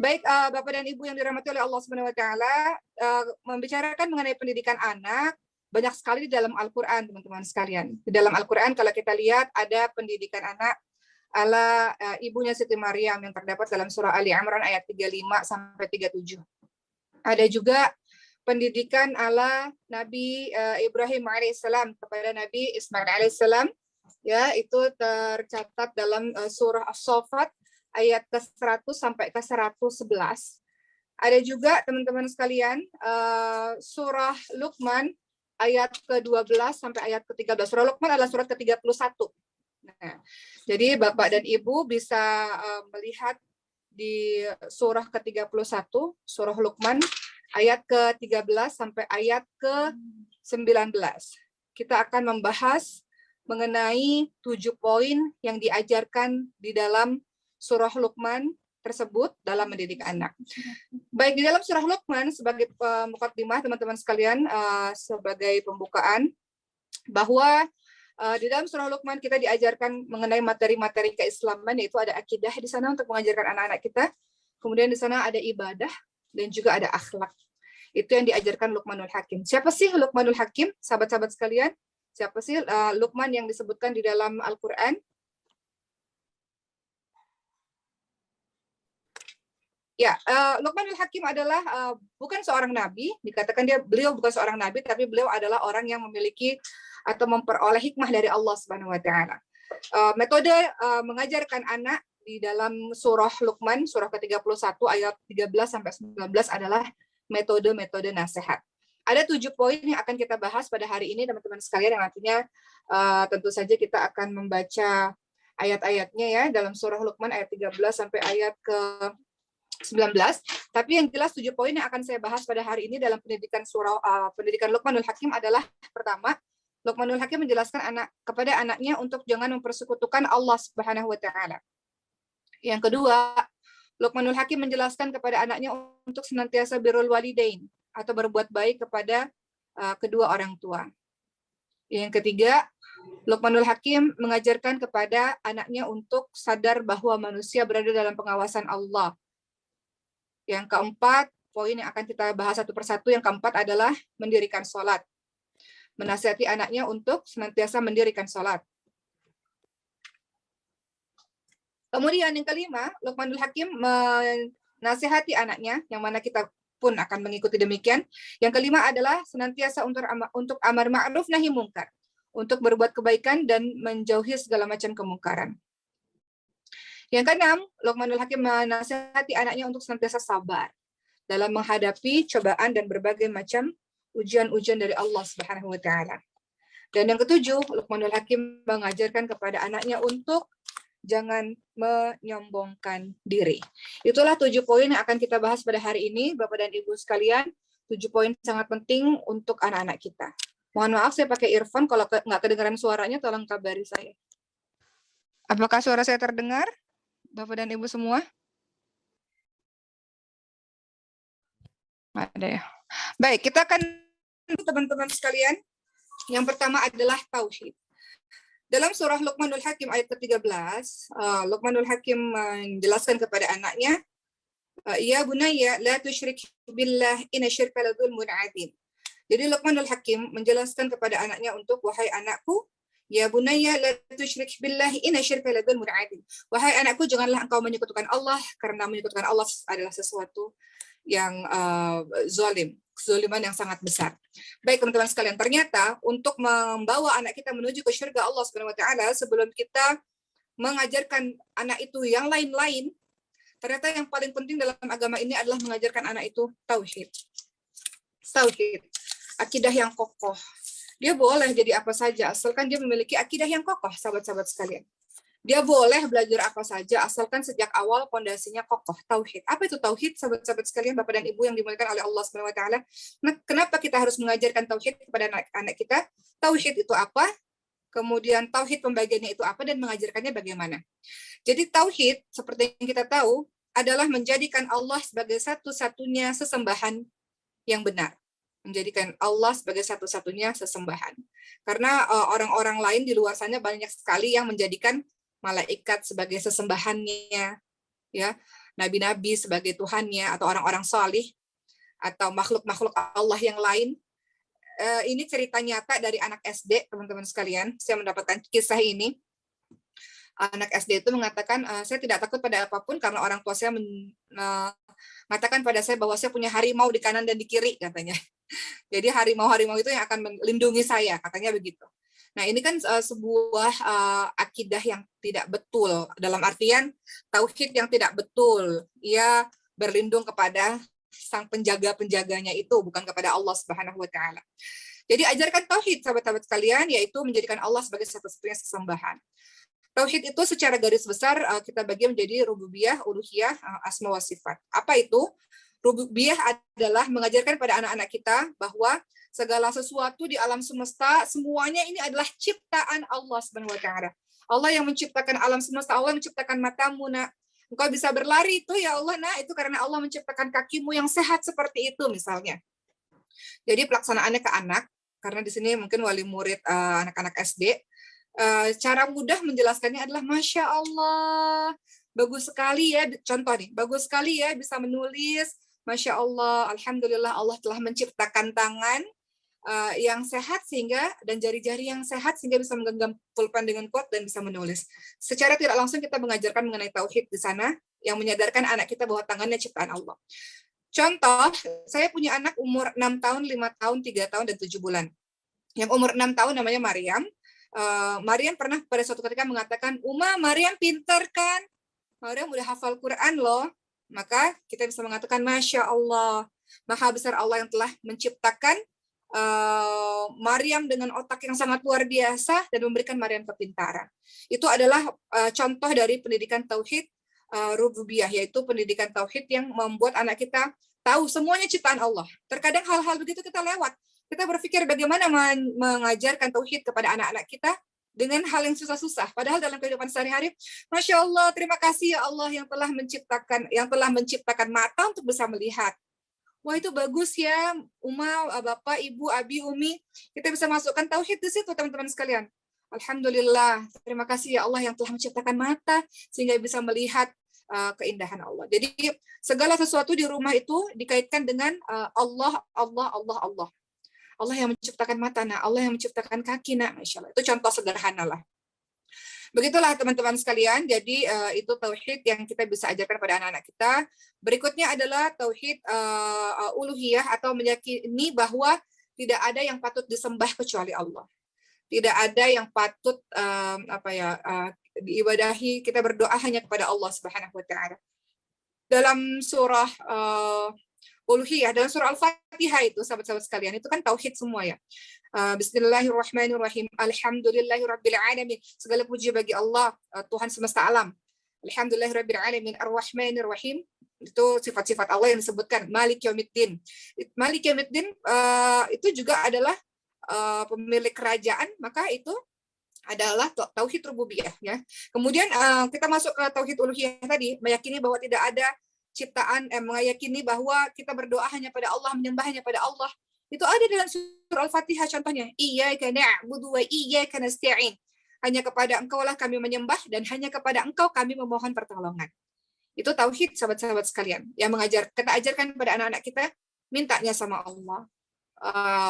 Baik, Bapak dan Ibu yang dirahmati oleh Allah Subhanahu wa taala, membicarakan mengenai pendidikan anak, banyak sekali di dalam Al-Qur'an, teman-teman sekalian. Di dalam Al-Qur'an kalau kita lihat ada pendidikan anak ala ibunya Siti Maryam yang terdapat dalam surah Ali Imran ayat 35 sampai 37. Ada juga pendidikan ala Nabi Ibrahim alaihissalam kepada Nabi Ismail alaihissalam, ya, itu tercatat dalam surah As-Saffat ayat ke-100 sampai ke-111. Ada juga teman-teman sekalian surah Luqman ayat ke-12 sampai ayat ke-13. Surah Luqman adalah surat ke-31. Nah, jadi Bapak dan Ibu bisa melihat di surah ke-31, surah Luqman ayat ke-13 sampai ayat ke-19. Kita akan membahas mengenai 7 poin yang diajarkan di dalam surah Luqman tersebut dalam mendidik anak. Baik, di dalam surah Luqman sebagai mukaddimah teman-teman sekalian, sebagai pembukaan, bahwa di dalam surah Luqman kita diajarkan mengenai materi-materi keislaman, yaitu ada akidah di sana untuk mengajarkan anak-anak kita. Kemudian di sana ada ibadah dan juga ada akhlak. Itu yang diajarkan Luqmanul Hakim. Siapa sih Luqmanul Hakim, sahabat-sahabat sekalian? Siapa sih Luqman yang disebutkan di dalam Al-Qur'an? Ya, Luqmanul Hakim adalah bukan seorang nabi, dikatakan beliau bukan seorang nabi, tapi beliau adalah orang yang memiliki atau memperoleh hikmah dari Allah Subhanahu wa taala. Metode mengajarkan anak di dalam surah Luqman, surah ke-31 ayat 13 sampai 19 adalah metode-metode nasihat. Ada 7 poin yang akan kita bahas pada hari ini, teman-teman sekalian, yang nantinya tentu saja kita akan membaca ayat-ayatnya ya dalam surah Luqman ayat 13 sampai ayat ke 19, tapi yang jelas 7 poin yang akan saya bahas pada hari ini dalam pendidikan pendidikan Luqmanul Hakim adalah, pertama, Luqmanul Hakim menjelaskan kepada anaknya untuk jangan mempersekutukan Allah Subhanahu wa taala. Yang kedua, Luqmanul Hakim menjelaskan kepada anaknya untuk senantiasa birrul walidain atau berbuat baik kepada kedua orang tua. Yang ketiga, Luqmanul Hakim mengajarkan kepada anaknya untuk sadar bahwa manusia berada dalam pengawasan Allah. Yang keempat, poin yang akan kita bahas satu persatu, yang keempat adalah mendirikan sholat. Menasihati anaknya untuk senantiasa mendirikan sholat. Kemudian yang kelima, Luqmanul Hakim menasihati anaknya, yang mana kita pun akan mengikuti demikian. Yang kelima adalah senantiasa untuk amar ma'ruf nahi mungkar, untuk berbuat kebaikan dan menjauhi segala macam kemungkaran. Yang keenam, Luqmanul Hakim menasihati anaknya untuk senantiasa sabar dalam menghadapi cobaan dan berbagai macam ujian-ujian dari Allah Subhanahu wa taala. Dan yang ketujuh, Luqmanul Hakim mengajarkan kepada anaknya untuk jangan menyombongkan diri. Itulah 7 poin yang akan kita bahas pada hari ini, Bapak dan Ibu sekalian. 7 poin sangat penting untuk anak-anak kita. Mohon maaf saya pakai earphone, kalau nggak kedengaran suaranya tolong kabari saya. Apakah suara saya terdengar, Bapak dan Ibu semua? Ada ya. Baik, kita akan, teman-teman sekalian, yang pertama adalah tauhid. Dalam surah Luqmanul Hakim ayat ke-13, Luqmanul Hakim menjelaskan kepada anaknya, ya bunayya la tusyrik billah inna syirka la dzulmun adzim. Jadi Luqmanul Hakim menjelaskan kepada anaknya untuk, wahai anakku, ya bunayya la tusyrik billah inna syirka la dzulmun adzim. Wahai anakku, janganlah engkau menyekutukan Allah, karena menyekutukan Allah adalah sesuatu yang zalim, kezaliman yang sangat besar. Baik teman-teman sekalian, ternyata untuk membawa anak kita menuju ke surga Allah Subhanahu wa taala, sebelum kita mengajarkan anak itu yang lain-lain, ternyata yang paling penting dalam agama ini adalah mengajarkan anak itu tauhid. Tauhid, akidah yang kokoh. Dia boleh jadi apa saja asalkan dia memiliki akidah yang kokoh, sahabat-sahabat sekalian. Dia boleh belajar apa saja asalkan sejak awal pondasinya kokoh, tauhid. Apa itu tauhid, sahabat-sahabat sekalian, Bapak dan Ibu yang dimuliakan oleh Allah Subhanahu wa taala? Nah, kenapa kita harus mengajarkan tauhid kepada anak-anak kita? Tauhid itu apa? Kemudian tauhid pembagiannya itu apa dan mengajarkannya bagaimana? Jadi tauhid, seperti yang kita tahu, adalah menjadikan Allah sebagai satu-satunya sesembahan yang benar. Menjadikan Allah sebagai satu-satunya sesembahan. Karena orang-orang lain di luar sana banyak sekali yang menjadikan malaikat sebagai sesembahannya, ya, nabi-nabi sebagai Tuhannya atau orang-orang salih atau makhluk-makhluk Allah yang lain. Ini cerita nyata dari anak SD, teman-teman sekalian. Saya mendapatkan kisah ini. Anak SD itu mengatakan, saya tidak takut pada apapun karena orang tua saya mengatakan pada saya bahwa saya punya harimau di kanan dan di kiri, katanya. Jadi harimau-harimau itu yang akan melindungi saya, katanya begitu. Nah, ini kan sebuah akidah yang tidak betul, dalam artian tauhid yang tidak betul. Ia berlindung kepada sang penjaga-penjaganya itu, bukan kepada Allah Subhanahu wa taala. Jadi ajarkan tauhid, sahabat-sahabat sekalian, yaitu menjadikan Allah sebagai satu-satunya sesembahan. Tauhid itu secara garis besar kita bagi menjadi rububiyah, uluhiyah, asma wa sifat. Apa itu? Rububiyah adalah mengajarkan pada anak-anak kita bahwa segala sesuatu di alam semesta, semuanya ini adalah ciptaan Allah Subhanahu wa taala. Allah yang menciptakan alam semesta, Allah yang menciptakan matamu, nak. Engkau bisa berlari itu ya Allah, nah itu karena Allah menciptakan kakimu yang sehat seperti itu misalnya. Jadi pelaksanaannya ke anak, karena di sini mungkin wali murid anak-anak SD, cara mudah menjelaskannya adalah Masya Allah, bagus sekali ya, contoh nih, bagus sekali ya bisa menulis, Masya Allah, Alhamdulillah Allah telah menciptakan tangan yang sehat sehingga dan jari-jari yang sehat sehingga bisa menggenggam pulpen dengan kuat dan bisa menulis. Secara tidak langsung kita mengajarkan mengenai tauhid di sana yang menyadarkan anak kita bahwa tangannya ciptaan Allah. Contoh, saya punya anak umur 6 tahun, 5 tahun, 3 tahun, dan 7 bulan. Yang umur 6 tahun namanya Maryam. Maryam pernah pada suatu ketika mengatakan, Uma, Maryam pinter kan? Maryam udah hafal Quran loh. Maka kita bisa mengatakan, Masya Allah, Maha besar Allah yang telah menciptakan Maryam dengan otak yang sangat luar biasa dan memberikan Maryam kepintaran. Itu adalah contoh dari pendidikan tauhid rububiyah, yaitu pendidikan tauhid yang membuat anak kita tahu semuanya ciptaan Allah. Terkadang hal-hal begitu kita lewat. Kita berpikir bagaimana mengajarkan tauhid kepada anak-anak kita dengan hal yang susah-susah. Padahal dalam kehidupan sehari-hari, Masya Allah, terima kasih ya Allah yang telah menciptakan mata untuk bisa melihat. Wah, itu bagus ya, Uma, Bapak, Ibu, Abi, Umi. Kita bisa masukkan tauhid di situ, teman-teman sekalian. Alhamdulillah, terima kasih ya Allah yang telah menciptakan mata sehingga bisa melihat keindahan Allah. Jadi segala sesuatu di rumah itu dikaitkan dengan Allah, Allah, Allah, Allah. Allah yang menciptakan mata, nah Allah yang menciptakan kaki, nah Masya Allah. Itu contoh sederhana lah. Begitulah teman-teman sekalian, jadi itu tauhid yang kita bisa ajarkan pada anak-anak kita. Berikutnya adalah tauhid uluhiyah atau meyakini bahwa tidak ada yang patut disembah kecuali Allah. Tidak ada yang patut diibadahi, kita berdoa hanya kepada Allah Subhanahu wa taala. Dalam surah uluhiyah, dalam surah Al-Fatihah itu sahabat-sahabat sekalian, itu kan tauhid semua ya. Bismillahirrahmanirrahim. Alhamdulillahirabbil alamin. Segala puji bagi Allah, Tuhan semesta alam. Alhamdulillahirabbil alamin. Arrahmanirrahim. Itu sifat-sifat Allah yang disebutkan. Malik yaumiddin. Malik yaumiddin itu juga adalah pemilik kerajaan, maka itu adalah tauhid rububiyah ya. Kemudian kita masuk ke tauhid uluhiyah tadi, meyakini bahwa tidak ada ciptaan, meyakini bahwa kita berdoa hanya pada Allah, menyembah hanya pada Allah. Itu ada dalam surah Al-Fatihah contohnya. Iyyaka na'budu wa iyyaka nasta'in. Hanya kepada Engkau lah kami menyembah dan hanya kepada Engkau kami memohon pertolongan. Itu tauhid sahabat-sahabat sekalian. Yang kita ajarkan kepada anak-anak kita, mintanya sama Allah.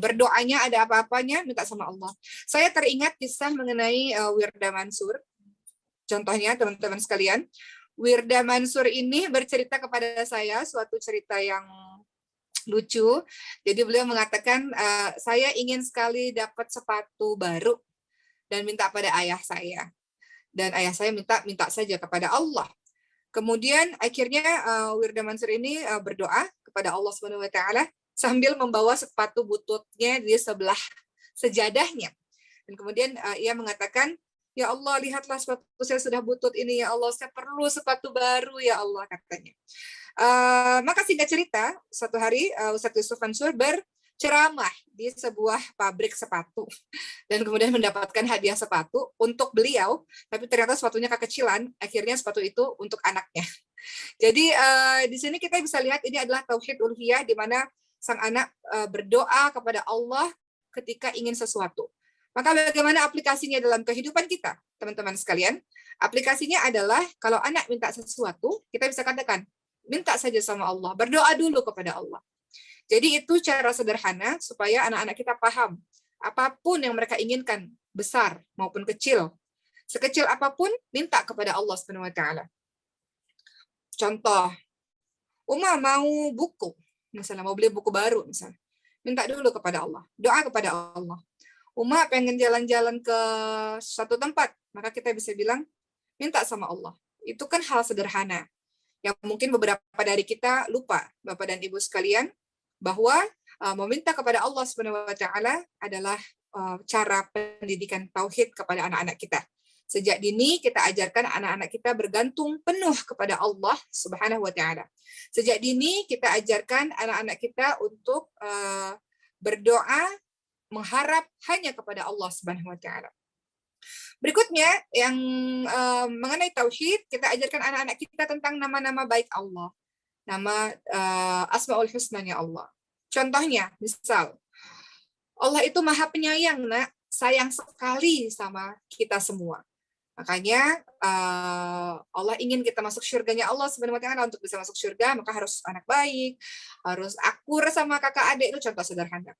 Berdoanya ada apa-apanya minta sama Allah. Saya teringat kisah mengenai Wirda Mansur. Contohnya teman-teman sekalian, Wirda Mansur ini bercerita kepada saya suatu cerita yang lucu. Jadi beliau mengatakan, saya ingin sekali dapat sepatu baru dan minta pada ayah saya. Dan ayah saya minta saja kepada Allah. Kemudian akhirnya Wirda Mansur ini berdoa kepada Allah Subhanahu wa taala sambil membawa sepatu bututnya di sebelah sejadahnya. Dan kemudian ia mengatakan, ya Allah, lihatlah sepatu saya sudah butut ini, ya Allah, saya perlu sepatu baru, ya Allah, katanya. Maka singkat cerita, suatu hari Ustadz Yusuf Mansur berceramah di sebuah pabrik sepatu dan kemudian mendapatkan hadiah sepatu untuk beliau, tapi ternyata sepatunya kekecilan, akhirnya sepatu itu untuk anaknya. Jadi di sini kita bisa lihat ini adalah tauhid uluhiyah di mana sang anak berdoa kepada Allah ketika ingin sesuatu. Maka bagaimana aplikasinya dalam kehidupan kita, teman-teman sekalian? Aplikasinya adalah kalau anak minta sesuatu, kita bisa katakan, minta saja sama Allah, berdoa dulu kepada Allah. Jadi itu cara sederhana supaya anak-anak kita paham, apapun yang mereka inginkan, besar maupun kecil, sekecil apapun, minta kepada Allah Subhanahu wa taala. Contoh, Uma mau buku, misalnya mau beli buku baru misalnya. Minta dulu kepada Allah, doa kepada Allah. Uma pengen jalan-jalan ke suatu tempat, maka kita bisa bilang minta sama Allah. Itu kan hal sederhana yang mungkin beberapa dari kita lupa, Bapak dan Ibu sekalian, bahwa meminta kepada Allah Subhanahu wa taala adalah cara pendidikan tauhid kepada anak-anak kita. Sejak dini kita ajarkan anak-anak kita bergantung penuh kepada Allah Subhanahu wa taala. Sejak dini kita ajarkan anak-anak kita untuk berdoa mengharap hanya kepada Allah Subhanahu wa taala. Berikutnya yang mengenai tauhid, kita ajarkan anak-anak kita tentang nama-nama baik Allah. Nama Asmaul Husna-nya Allah. Contohnya, misal Allah itu Maha Penyayang, Nak, sayang sekali sama kita semua. Makanya Allah ingin kita masuk surganya Allah Subhanahu wa taala. Untuk bisa masuk surga maka harus anak baik, harus akur sama kakak adik. Itu contoh sederhana.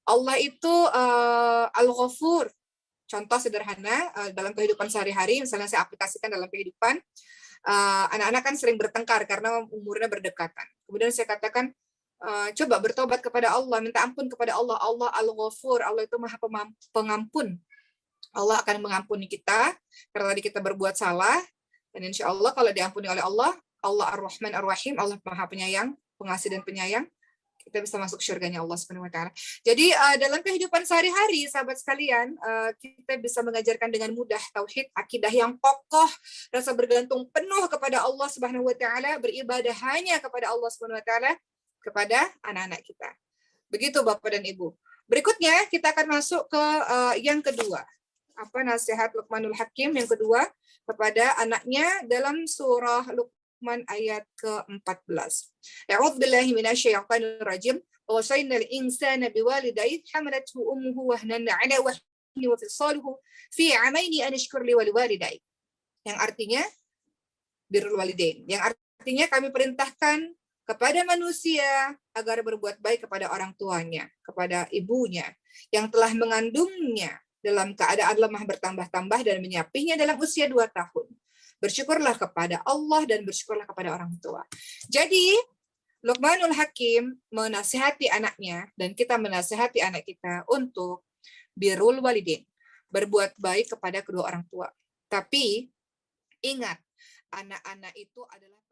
Allah itu Al-Ghafur. Contoh sederhana dalam kehidupan sehari-hari, misalnya saya aplikasikan dalam kehidupan, anak-anak kan sering bertengkar karena umurnya berdekatan. Kemudian saya katakan, coba bertobat kepada Allah, minta ampun kepada Allah. Allah Al-Ghafur, Allah itu Maha Pengampun. Allah akan mengampuni kita karena tadi kita berbuat salah, dan insya Allah kalau diampuni oleh Allah, Allah Ar-Rahman Ar-Rahim, Allah Maha Penyayang, pengasih dan penyayang, kita bisa masuk surganya Allah Subhanahu wa taala. Jadi dalam kehidupan sehari-hari sahabat sekalian, kita bisa mengajarkan dengan mudah tauhid, akidah yang kokoh, rasa bergantung penuh kepada Allah Subhanahu wa taala, beribadah hanya kepada Allah Subhanahu wa taala, kepada anak-anak kita. Begitu Bapak dan Ibu. Berikutnya kita akan masuk ke yang kedua. Apa nasihat Luqmanul Hakim yang kedua kepada anaknya dalam surah Luqman ayat ke-14. A'udzu billahi minasyaitonir rajim. Wa wasaynal insana biwalidayhi hamalathu ummuhu wahnan 'ala wahnin wa fisaluhu fi 'amaini an ishkur li waliwalidayhi. Yang artinya birrul walidain. Yang artinya kami perintahkan kepada manusia agar berbuat baik kepada orang tuanya, kepada ibunya yang telah mengandungnya dalam keadaan lemah bertambah-tambah dan menyapinya dalam usia 2 tahun. Bersyukurlah kepada Allah dan bersyukurlah kepada orang tua. Jadi, Luqmanul Hakim menasihati anaknya, dan kita menasihati anak kita untuk birrul walidain, berbuat baik kepada kedua orang tua. Tapi, ingat, anak-anak itu adalah